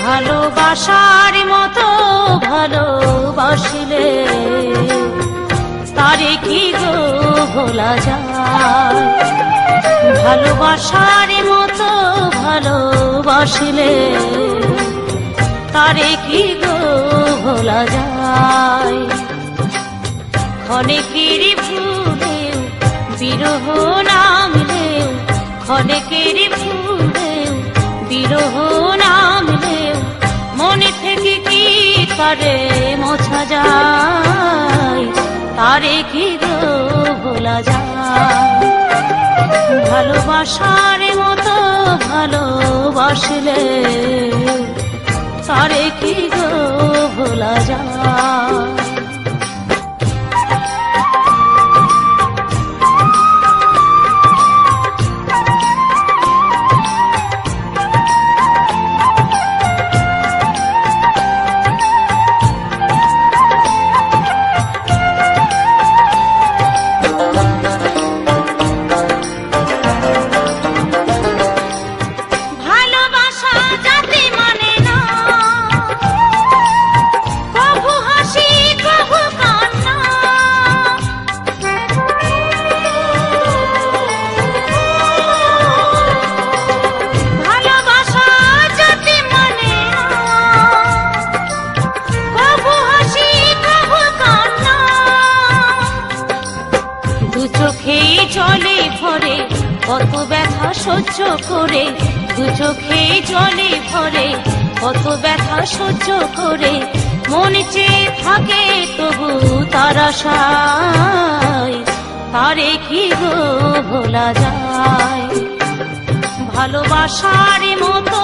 ভালোবাসার মতো ভালোবাসিলে তারে কি গো ভোলা যায়। ভালোবাসার মতো ভালোবাসিলে তারে কি গো ভোলা যায়। ক্ষণেকের ভুলেও বিরহ নামলেও, ক্ষণেকের ভুলেও বিরহ নামলেও মনে থেকে কি তারে মোছা যায়। তারে কি গো ভোলা যায়। ভালোবাসার মতো ভালোবাসলে তারে কি গো ভোলা যায়। জলে ভরে কত ব্যথা সহ্য করে, দু চোখে জলে ভরে কত ব্যথা সহ্য করে মন চেয়ে থাকে তবু তার আশায়। তারে কি গো ভোলা যায়। ভালোবাসার মতো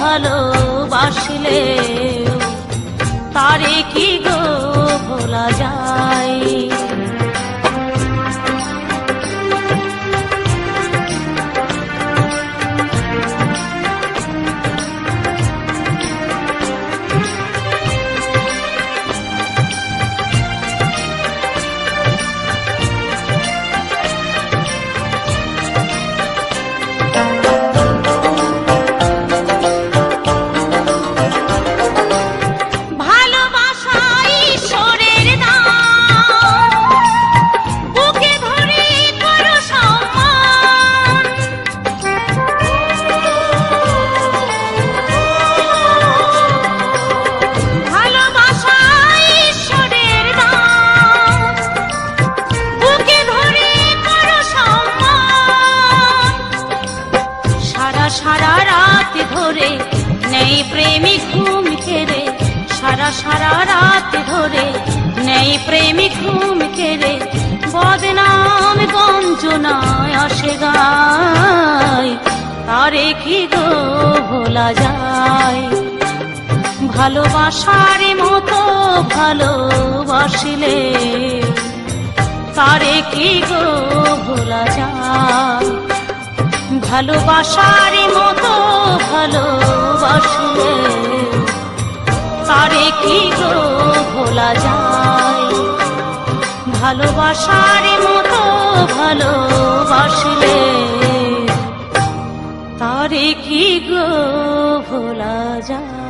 ভালোবাসলে তারে কি গো ভোলা যায়। সারা রাত ধরে নেই প্রেমিক ঘুম কেড়ে, সারা সারা রাত ধরে নেই প্রেমিক ঘুম কেড়ে বদনাম গঞ্জনায় আসে গায়। তারে কি গো ভোলা যায়। ভালোবাসার মতো ভালোবাসিলে তারে কি গো ভোলা যায়। ভালোবাসার মতো ভালোবাসলে তারে কি গো ভোলা যায়। ভালোবাসার মতো ভালোবাসলে তারে কি গো ভোলা যায়।